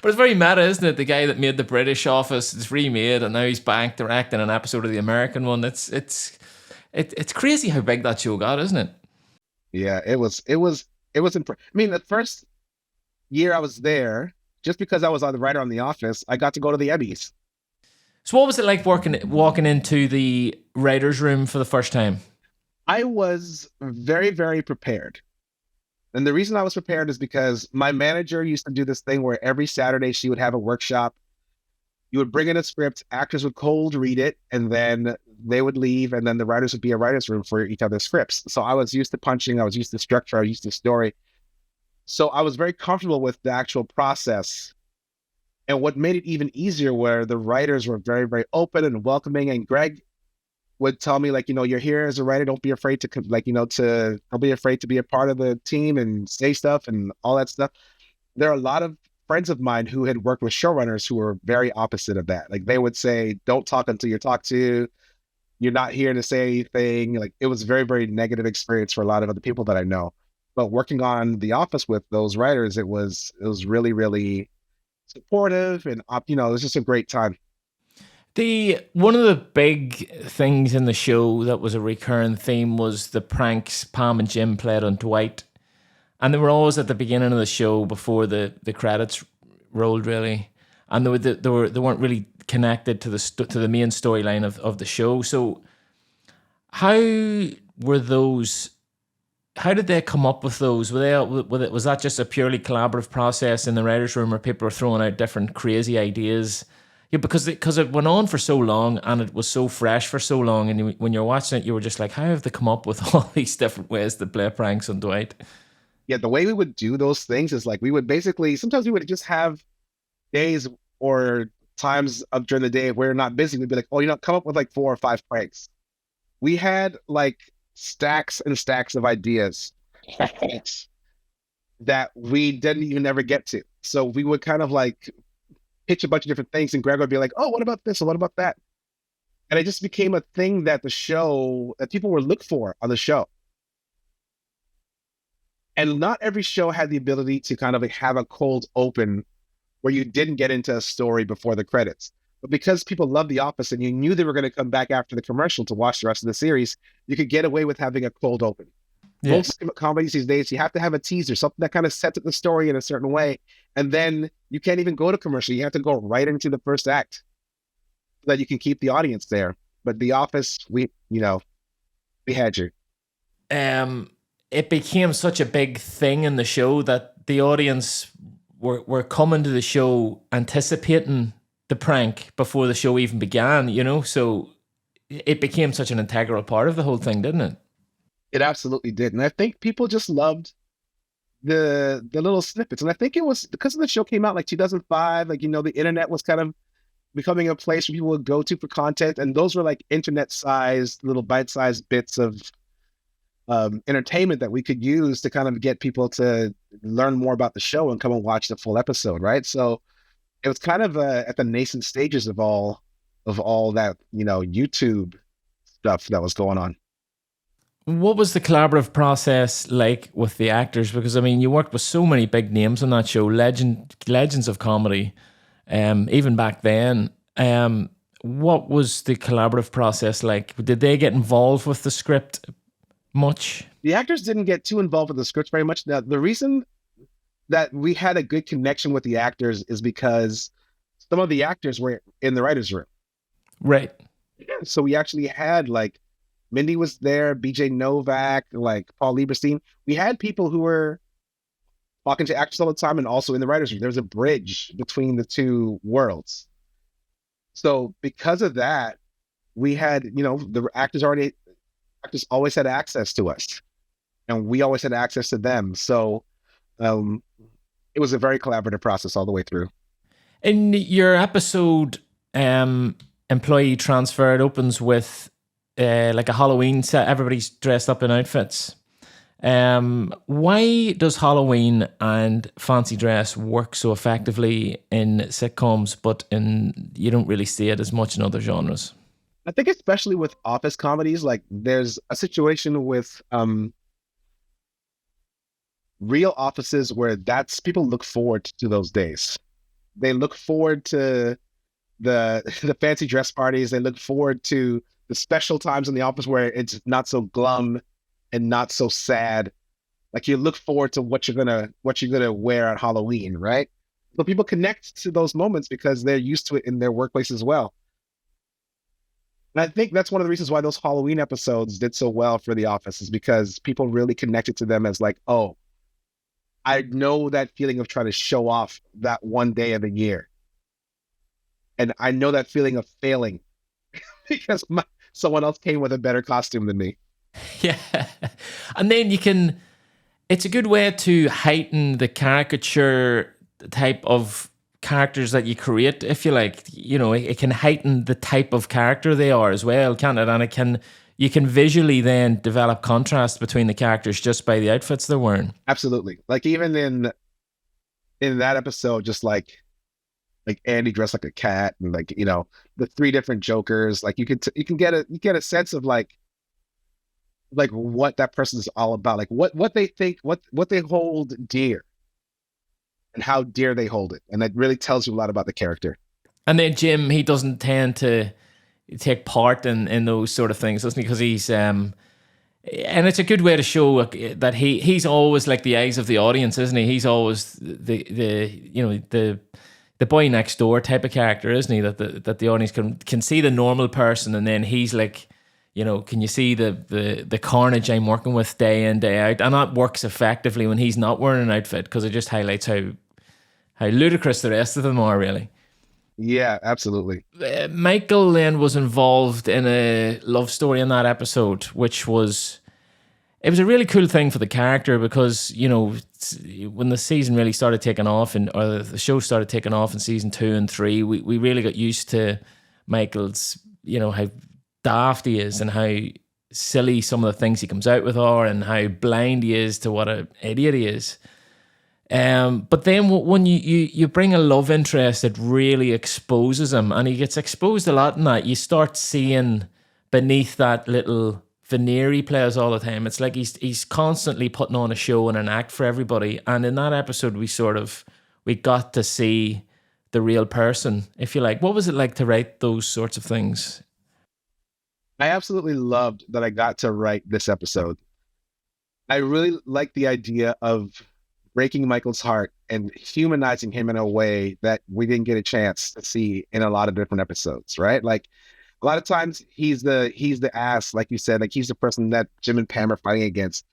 But it's very meta, isn't it? The guy that made the British Office is remade, and now he's back directing an episode of the American one. It's crazy how big that show got, isn't it? Yeah, it was impressive. I mean, the first year I was there, just because I was the writer on The Office, I got to go to the Emmys. So what was it like walking into the writer's room for the first time? I was very, very prepared. And the reason I was prepared is because my manager used to do this thing where every Saturday she would have a workshop. You would bring in a script, actors would cold read it, and then they would leave, and then the writers would be a writer's room for each other's scripts. So I was used to punching, I was used to structure, I was used to story. So I was very comfortable with the actual process. And what made it even easier were the writers were very, very open and welcoming. And Greg would tell me, like, "You're here as a writer. Don't be afraid to, don't be afraid to be a part of the team and say stuff and all that stuff." There are a lot of friends of mine who had worked with showrunners who were very opposite of that. Like, they would say, "Don't talk until you're talked to. You're not here to say anything." Like, it was a very, very negative experience for a lot of other people that I know. But working on The Office with those writers, it was really, really supportive, and it was just a great time. One of the big things in the show that was a recurring theme was the pranks Pam and Jim played on Dwight, and they were always at the beginning of the show before the credits rolled, really, and they weren't really connected to the main storyline of the show. So how were those? How did they come up with those? Was that just a purely collaborative process in the writers' room, where people were throwing out different crazy ideas? Yeah, because it went on for so long and it was so fresh for so long, and when you're watching it, you were just like, how have they come up with all these different ways to play pranks on Dwight? Yeah, the way we would do those things is like, we would basically, sometimes we would just have days or times of during the day if we're not busy, we'd be like, oh, come up with like 4 or 5 pranks. We had like stacks and stacks of ideas that we didn't even ever get to. So we would kind of like pitch a bunch of different things, and Greg would be like, oh, what about this? Or what about that? And it just became a thing that people were looked for on the show. And not every show had the ability to kind of like have a cold open where you didn't get into a story before the credits. But because people loved The Office and you knew they were going to come back after the commercial to watch the rest of the series, you could get away with having a cold open. Yeah. Most comedies these days, you have to have a teaser, something that kind of sets up the story in a certain way. And then you can't even go to commercial. You have to go right into the first act so that you can keep the audience there. But The Office, we had you. It became such a big thing in the show that the audience were coming to the show anticipating the prank before the show even began, so it became such an integral part of the whole thing, didn't it? It absolutely did. And I think people just loved the little snippets. And I think it was because the show came out like 2005, like, the internet was kind of becoming a place where people would go to for content. And those were like internet-sized, little bite-sized bits of entertainment that we could use to kind of get people to learn more about the show and come and watch the full episode, right? So it was kind of at the nascent stages of all that, YouTube stuff that was going on. What was the collaborative process like with the actors? Because, I mean, you worked with so many big names on that show, legends of comedy, even back then. What was the collaborative process like? Did they get involved with the script much? The actors didn't get too involved with the scripts very much. Now, the reason that we had a good connection with the actors is because some of the actors were in the writer's room. Right. So we actually had like Mindy was there, BJ Novak, like Paul Lieberstein. We had people who were talking to actors all the time and also in the writer's room. There was a bridge between the two worlds. So because of that, we had, the actors always had access to us and we always had access to them. So it was a very collaborative process all the way through. In your episode, Employee Transfer, it opens with like a Halloween set. Everybody's dressed up in outfits. Why does Halloween and fancy dress work so effectively in sitcoms, but you don't really see it as much in other genres? I think especially with office comedies, like there's a situation with real offices where people look forward to those days. They look forward to the fancy dress parties. They look forward to the special times in the office where it's not so glum and not so sad. Like you look forward to what you're gonna wear on Halloween, right? So people connect to those moments because they're used to it in their workplace as well. And I think that's one of the reasons why those Halloween episodes did so well for The Office is because people really connected to them as like, oh, I know that feeling of trying to show off that one day of the year. And I know that feeling of failing because someone else came with a better costume than me. Yeah. And then it's a good way to heighten the caricature type of characters that you create, if you like. It can heighten the type of character they are as well, can't it? And you can visually then develop contrast between the characters just by the outfits they're wearing. Absolutely. Like even in that episode, just like Andy dressed like a cat, and like the 3 different Jokers. Like you can get a sense of like what that person is all about, like what they think, what they hold dear, and how dear they hold it, and that really tells you a lot about the character. And then Jim, he doesn't tend to take part in those sort of things, doesn't he? Because he's and it's a good way to show that he's always like the eyes of the audience, isn't he? He's always the boy next door type of character, isn't he? That the audience can see the normal person, and then he's like, can you see the carnage I'm working with day in, day out? And that works effectively when he's not wearing an outfit, because it just highlights how ludicrous the rest of them are, really. Yeah, absolutely. Michael then was involved in a love story in that episode, which was it was a really cool thing for the character because, you know, when the season really started taking off or the show started taking off in season 2 and 3, we really got used to Michael's, you know, how daft he is and how silly some of the things he comes out with are and how blind he is to what an idiot he is. But then when you bring a love interest that really exposes him, and he gets exposed a lot in that, you start seeing beneath that little veneer he plays all the time. It's like he's constantly putting on a show and an act for everybody. And in that episode, we got to see the real person, if you like. What was it like to write those sorts of things? I absolutely loved that I got to write this episode. I really like the idea of breaking Michael's heart and humanizing him in a way that we didn't get a chance to see in a lot of different episodes, right? Like a lot of times he's the ass, like you said, like he's the person that Jim and Pam are fighting against.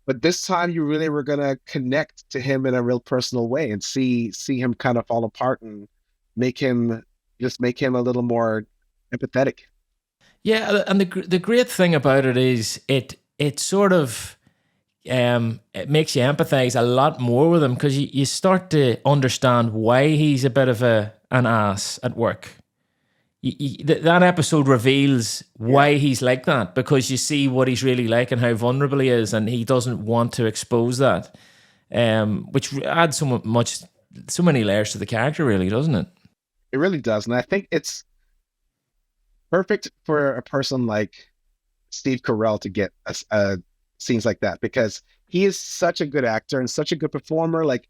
But this time you really were gonna connect to him in a real personal way and see him kind of fall apart and make him a little more empathetic. Yeah, and the great thing about it is it sort of it makes you empathize a lot more with him because you start to understand why he's a bit of an ass at work. That episode reveals why he's like that, because you see what he's really like and how vulnerable he is, and he doesn't want to expose that, which adds so many layers to the character, really, doesn't it? It really does, and I think it's perfect for a person like Steve Carrell to get scenes like that, because he is such a good actor and such a good performer. Like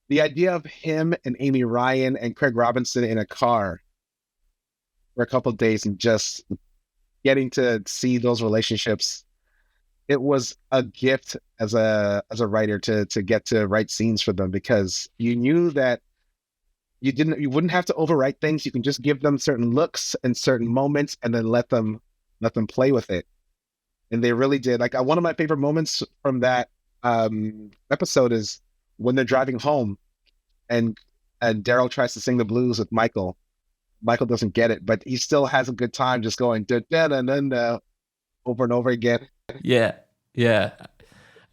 the idea of him and Amy Ryan and Craig Robinson in a car for a couple of days and just getting to see those relationships, it was a gift as a writer to get to write scenes for them, because you knew that you wouldn't have to overwrite things. You can just give them certain looks and certain moments and then let them play with it. And they really did. Like one of my favorite moments from that episode is when they're driving home and Daryl tries to sing the blues with Michael. Michael doesn't get it, but he still has a good time just going da da da da over and over again. Yeah. So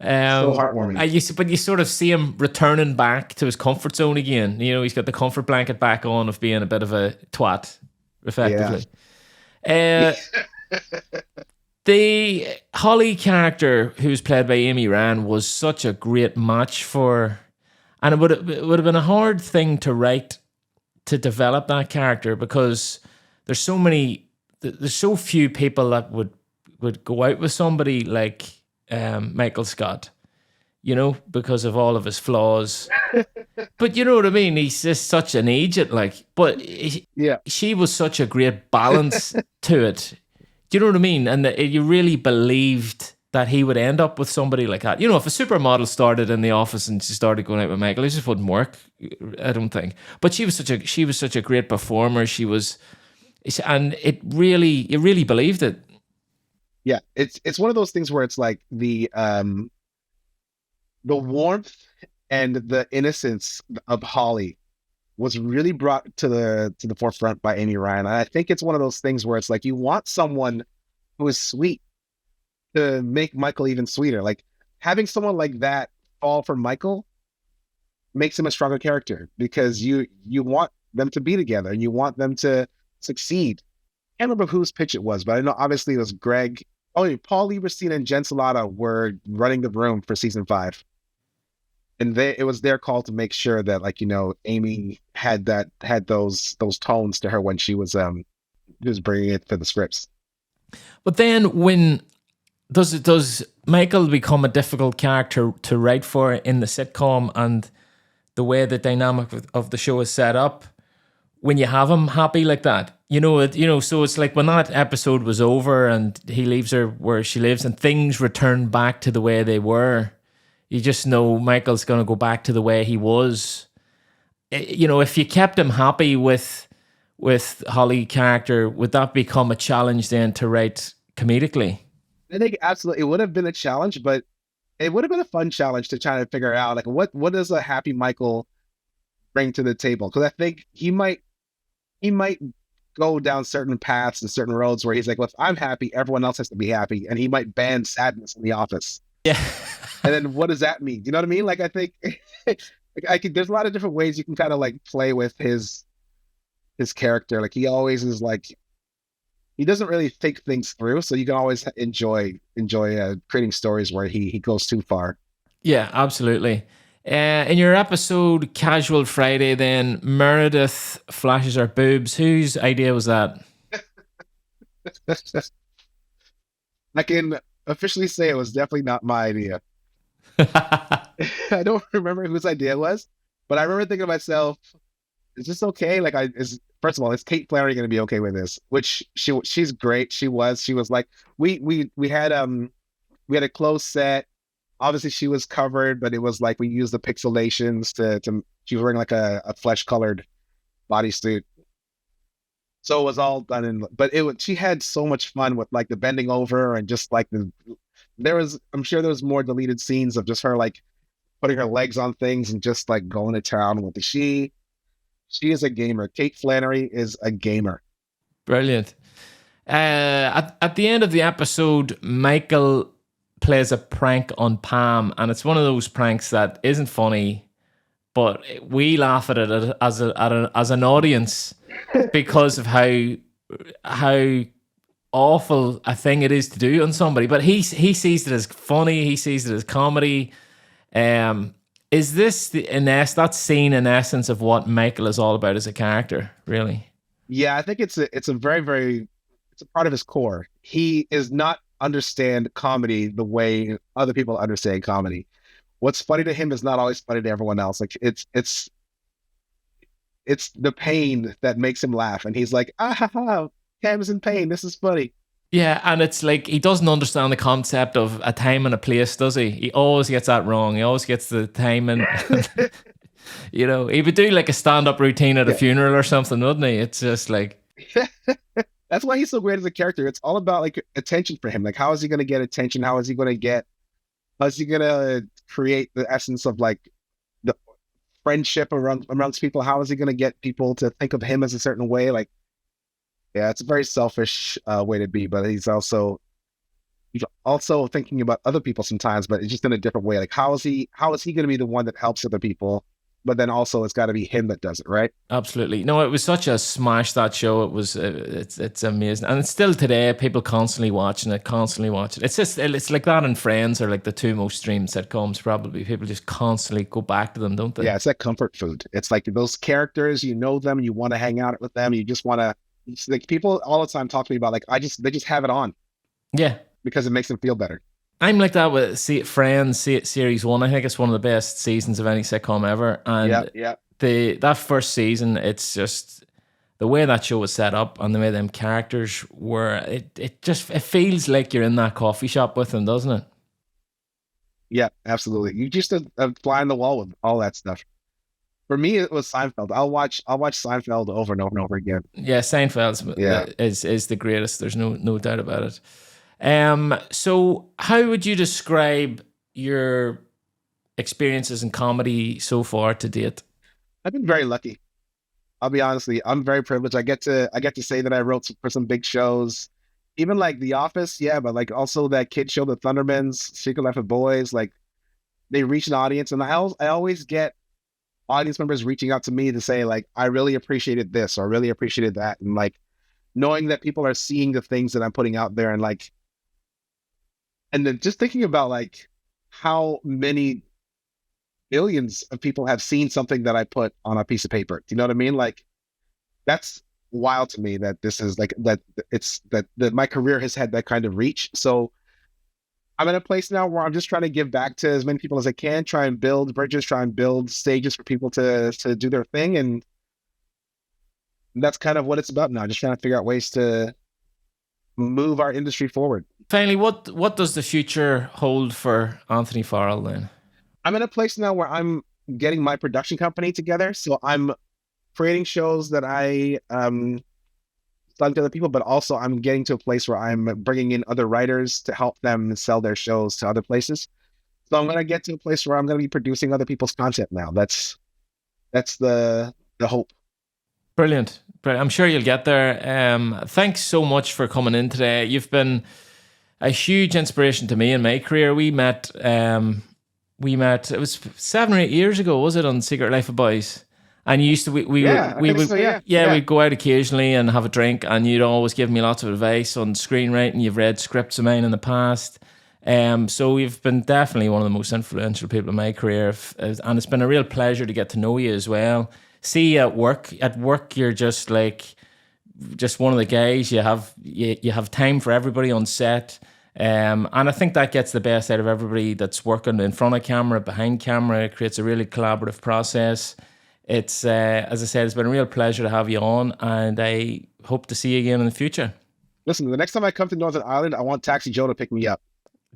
heartwarming. But you sort of see him returning back to his comfort zone again. You know, he's got the comfort blanket back on of being a bit of a twat, effectively. Yeah. The Holly character, who's played by Amy Ryan, was such a great match for, and it would have been a hard thing to write, to develop that character, because there's so few people that would go out with somebody like Michael Scott, you know, because of all of his flaws. But you know what I mean? He's just such an agent, like. But she was such a great balance to it. Do you know what I mean? And you really believed that he would end up with somebody like that. You know, if a supermodel started in the office and she started going out with Michael, it just wouldn't work, I don't think. But she was such a great performer. And you really believed it. Yeah, it's one of those things where it's like the warmth and the innocence of Holly was really brought to the forefront by Amy Ryan. And I think it's one of those things where it's like you want someone who is sweet to make Michael even sweeter. Like having someone like that fall for Michael makes him a stronger character, because you want them to be together and you want them to succeed. I can't remember whose pitch it was, but I know obviously it was Greg. Oh, Paul Lieberstein and Jen Salata were running the room for season 5. And it was their call to make sure that, like, you know, Amy had those tones to her when she was bringing it for the scripts. But then when does Michael become a difficult character to write for in the sitcom, and the way the dynamic of the show is set up when you have him happy like that? You know, so it's like when that episode was over and he leaves her where she lives and things return back to the way they were, you just know Michael's going to go back to the way he was. You know, if you kept him happy with Holly character, would that become a challenge then to write comedically? I think absolutely it would have been a challenge, but it would have been a fun challenge to try to figure out, like, what does a happy Michael bring to the table? Because I think he might go down certain paths and certain roads where he's like, well, if I'm happy, everyone else has to be happy, and he might ban sadness in the office. Yeah. And then what does that mean? You know what I mean? Like I think like, I could. There's a lot of different ways you can kind of like play with his character. Like he always is like he doesn't really think things through, so you can always enjoy creating stories where he goes too far. Yeah, absolutely. In your episode Casual Friday, then Meridith flashes her boobs. Whose idea was that? I can officially say it was definitely not my idea. I don't remember whose idea it was, but I remember thinking to myself, "Is this okay?" Like, I is first of all, is Kate Flannery going to be okay with this? Which she's great. She was like we had a close set. Obviously, she was covered, but it was like we used the pixelations to she was wearing like a flesh colored bodysuit, so it was all done in. But it was she had so much fun with like the bending over and just like there was I'm sure there was more deleted scenes of just her like putting her legs on things and just like going to town with she is a gamer. Kate Flannery is a gamer. Brilliant. At the end of the episode, Michael plays a prank on Pam, and it's one of those pranks that isn't funny, but we laugh at it as an audience because of how awful a thing it is to do on somebody. But he sees it as funny. He sees it as comedy. Is this that scene in essence of what Michael is all about as a character? Really? Yeah, I think it's a very it's a part of his core. He is not understand comedy the way other people understand comedy. What's funny to him is not always funny to everyone else. Like it's the pain that makes him laugh, and he's like, ah ha ha, Cam is in pain. This is funny. Yeah, and it's like he doesn't understand the concept of a time and a place, does he? He always gets that wrong. He always gets the time and he would do like a stand-up routine at a Yeah. funeral or something, wouldn't he? It's just like That's why he's so great as a character. It's all about like attention for him. Like, how is he going to get attention? How is he going to create the essence of like the friendship amongst people? How is he going to get people to think of him as a certain way? Like, yeah, it's a very selfish way to be, but he's also thinking about other people sometimes, but it's just in a different way. Like, how is he going to be the one that helps other people? But then also, it's got to be him that does it, right? absolutely. No, it was such a smash, that show. It was it's amazing. And it's still today people constantly watching it, constantly watching. It's just it's like that and Friends are like the two most streamed sitcoms probably. People just constantly go back to them, don't they? Yeah, it's that comfort food. It's like those characters, you know them, you want to hang out with them, you just want to. Like people all the time talk to me about like they just have it on Yeah. because it makes them feel better. I'm like that with Friends series one. I think it's one of the best seasons of any sitcom ever. Yeah, And yeah, that first season, it's just the way that show was set up and the way them characters were. It feels like you're in that coffee shop with them, doesn't it? yeah, absolutely. You just a fly on the wall with all that stuff. For me, it was Seinfeld. I'll watch Seinfeld over and over and over again. Yeah, Seinfeld's Yeah, is the greatest. There's no doubt about it. So how would you describe your experiences in comedy so far to date? I've been very lucky. I'll be honestly, I'm very privileged. I get to say that I wrote for some big shows, even like The Office, yeah, but like also that kid show, The Thundermans, Secret Life of Boys. Like they reach an audience, and I always get audience members reaching out to me to say like, I really appreciated this or I really appreciated that, and like knowing that people are seeing the things that I'm putting out there, and like, and then just thinking about like how many billions of people have seen something that I put on a piece of paper. Do you know what I mean? Like that's wild to me that this is like that it's that my career has had that kind of reach. So I'm in a place now where I'm just trying to give back to as many people as I can, try and build bridges, try and build stages for people to do their thing. And that's kind of what it's about now. Just trying to figure out ways to move our industry forward. Finally, what does the future hold for Anthony Farrell then? I'm in a place now where I'm getting my production company together. So I'm creating shows that I selling to other people, but also I'm getting to a place where I'm bringing in other writers to help them sell their shows to other places. So I'm going to get to a place where I'm going to be producing other people's content now. That's the hope. Brilliant. Brilliant. I'm sure you'll get there. Thanks so much for coming in today. You've been a huge inspiration to me in my career. We met. It was 7 or 8 years ago, was it, on Secret Life of Boys? And you used to I we think would so, yeah. we'd go out occasionally and have a drink, and you'd always give me lots of advice on screenwriting. You've read scripts of mine in the past. So you've been definitely one of the most influential people in my career, and it's been a real pleasure to get to know you as well. See, at work, you're just like one of the guys. You have time for everybody on set. And I think that gets the best out of everybody that's working in front of camera, behind camera. It creates a really collaborative process. It's, as I said, it's been a real pleasure to have you on, and I hope to see you again in the future. Listen, the next time I come to Northern Ireland, I want Taxi Joe to pick me up.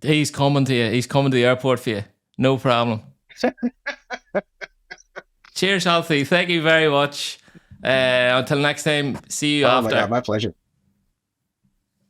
He's coming to you. He's coming to the airport for you. No problem. Cheers, Alfie. Thank you very much. Until next time, see you after. My God, my pleasure.